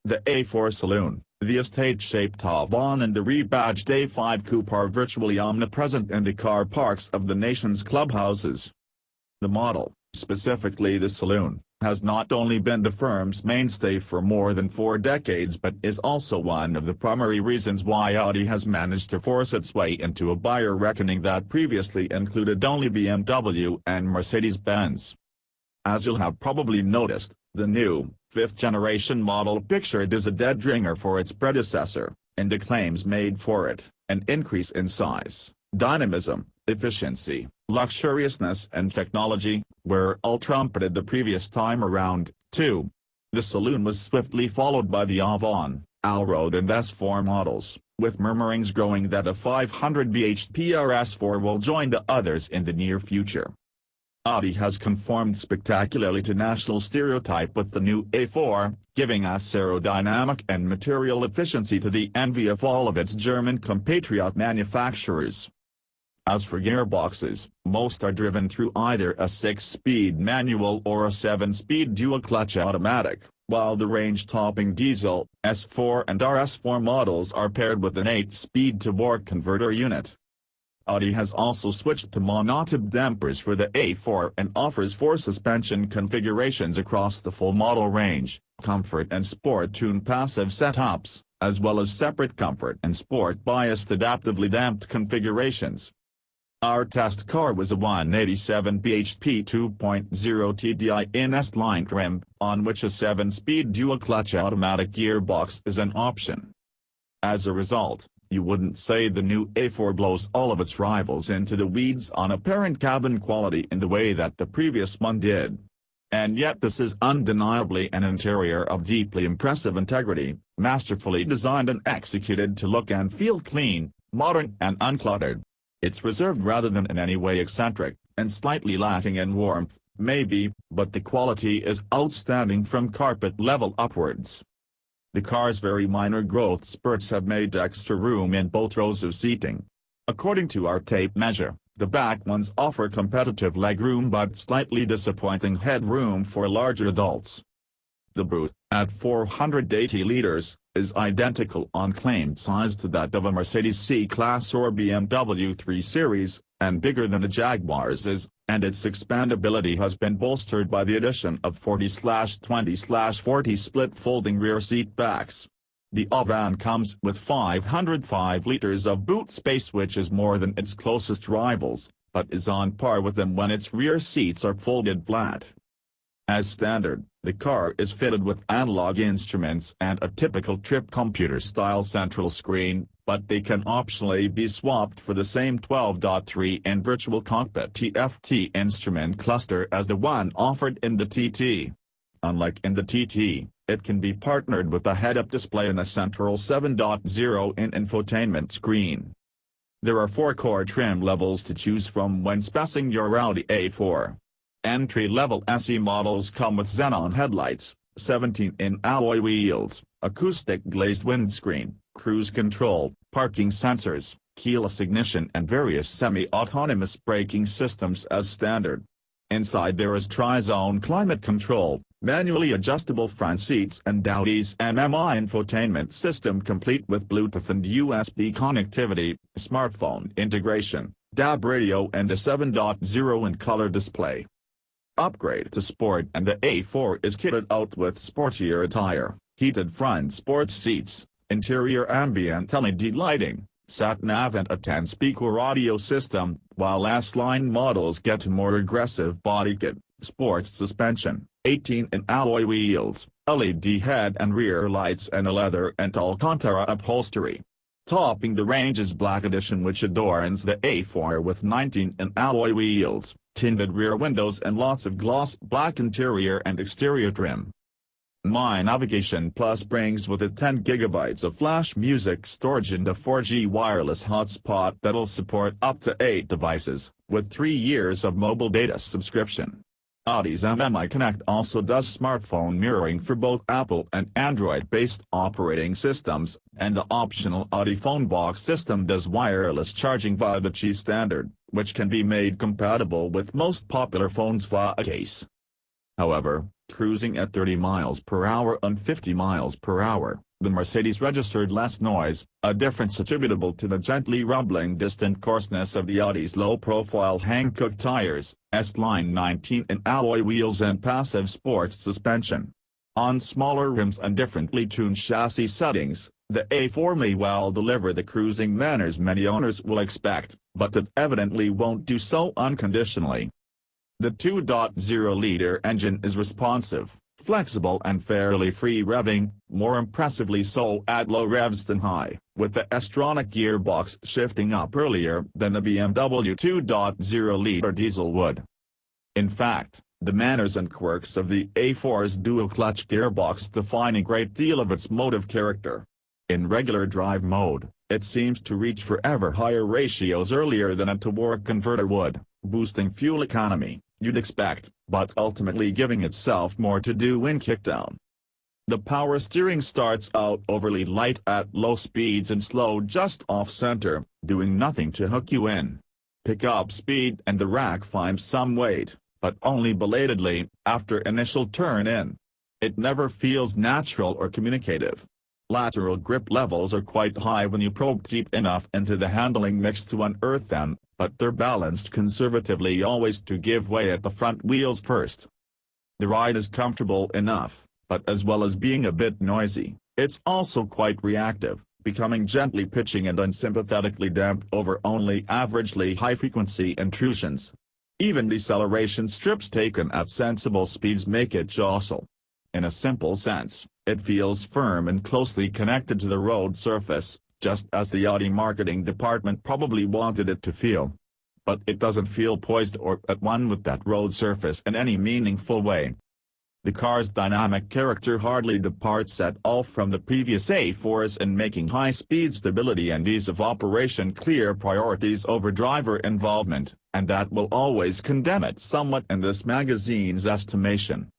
The A4 Saloon, the estate-shaped Avon and the rebadged A5 Coupe are virtually omnipresent in the car parks of the nation's clubhouses. The model, specifically the Saloon, has not only been the firm's mainstay for more than 4 decades but is also one of the primary reasons why Audi has managed to force its way into a buyer reckoning that previously included only BMW and Mercedes-Benz. As you'll have probably noticed, the new, 5th-generation model pictured is a dead ringer for its predecessor, and the claims made for it, an increase in size, dynamism, efficiency, luxuriousness and technology, were all trumpeted the previous time around, too. The Saloon was swiftly followed by the Avon, Allroad and S4 models, with murmurings growing that a 500 bhp RS4 will join the others in the near future. Audi has conformed spectacularly to national stereotype with the new A4, giving us aerodynamic and material efficiency to the envy of all of its German compatriot manufacturers. As for gearboxes, most are driven through either a 6-speed manual or a 7-speed dual-clutch automatic, while the range-topping diesel, S4 and RS4 models are paired with an 8-speed torque converter unit. Audi has also switched to monotube dampers for the A4 and offers 4 suspension configurations across the full model range, comfort and sport tune passive setups, as well as separate comfort and sport biased adaptively damped configurations. Our test car was a 187 bhp 2.0 TDI in S-line trim, on which a 7-speed dual-clutch automatic gearbox is an option. As a result, you wouldn't say the new A4 blows all of its rivals into the weeds on apparent cabin quality in the way that the previous one did. And yet this is undeniably an interior of deeply impressive integrity, masterfully designed and executed to look and feel clean, modern and uncluttered. It's reserved rather than in any way eccentric, and slightly lacking in warmth, maybe, but the quality is outstanding from carpet level upwards. The car's very minor growth spurts have made extra room in both rows of seating. According to our tape measure, the back ones offer competitive legroom but slightly disappointing headroom for larger adults. The boot, at 480 liters, is identical on claimed size to that of a Mercedes C-Class or BMW 3 Series, and bigger than a Jaguar's is, and its expandability has been bolstered by the addition of 40/20/40 split folding rear seat backs. The Avon comes with 505 liters of boot space, which is more than its closest rivals, but is on par with them when its rear seats are folded flat. As standard, the car is fitted with analog instruments and a typical trip computer-style central screen, but they can optionally be swapped for the same 12.3-in virtual cockpit TFT instrument cluster as the one offered in the TT. Unlike in the TT, it can be partnered with a head-up display and a central 7.0-in infotainment screen. There are 4 core trim levels to choose from when specing your Audi A4. Entry-level SE models come with xenon headlights, 17-in alloy wheels, acoustic glazed windscreen, cruise control, parking sensors, keyless ignition and various semi-autonomous braking systems as standard. Inside there is tri-zone climate control, manually adjustable front seats and Audi's MMI infotainment system complete with Bluetooth and USB connectivity, smartphone integration, DAB radio and a 7.0-in color display. Upgrade to sport, and the A4 is kitted out with sportier attire, heated front sports seats, interior ambient LED lighting, sat-nav and a 10-speaker audio system, while S-line models get a more aggressive body kit, sports suspension, 18-in alloy wheels, LED head and rear lights and a leather and Alcantara upholstery. Topping the range is Black Edition, which adorns the A4 with 19-in alloy wheels, tinted rear windows and lots of gloss black interior and exterior trim. My Navigation Plus brings with it 10 GB of flash music storage and a 4G wireless hotspot that'll support up to 8 devices, with 3 years of mobile data subscription. Audi's MMI Connect also does smartphone mirroring for both Apple and Android-based operating systems, and the optional Audi phone box system does wireless charging via the Qi standard, which can be made compatible with most popular phones via a case. However, Cruising at 30 miles per hour and 50 miles per hour, the Mercedes registered less noise, a difference attributable to the gently rumbling distant coarseness of the Audi's low-profile Hankook tires, S-Line 19 in alloy wheels and passive sports suspension. On smaller rims and differently tuned chassis settings, the A4 may well deliver the cruising manners many owners will expect, but it evidently won't do so unconditionally. The 2.0-liter engine is responsive, flexible and fairly free-revving, more impressively so at low revs than high, with the S-tronic gearbox shifting up earlier than the BMW 2.0-liter diesel would. In fact, the manners and quirks of the A4's dual-clutch gearbox define a great deal of its motive character. In regular drive mode, it seems to reach for ever higher ratios earlier than a torque converter would, boosting fuel economy, you'd expect, but ultimately giving itself more to do in kickdown. The power steering starts out overly light at low speeds and slow just off-center, doing nothing to hook you in. Pick up speed and the rack finds some weight, but only belatedly, after initial turn-in. It never feels natural or communicative. Lateral grip levels are quite high when you probe deep enough into the handling mix to unearth them, but they're balanced conservatively always to give way at the front wheels first. The ride is comfortable enough, but as well as being a bit noisy, it's also quite reactive, becoming gently pitching and unsympathetically damped over only averagely high-frequency intrusions. Even deceleration strips taken at sensible speeds make it jostle. In a simple sense, it feels firm and closely connected to the road surface, just as the Audi marketing department probably wanted it to feel. But it doesn't feel poised or at one with that road surface in any meaningful way. The car's dynamic character hardly departs at all from the previous A4s in making high-speed stability and ease of operation clear priorities over driver involvement, and that will always condemn it somewhat in this magazine's estimation.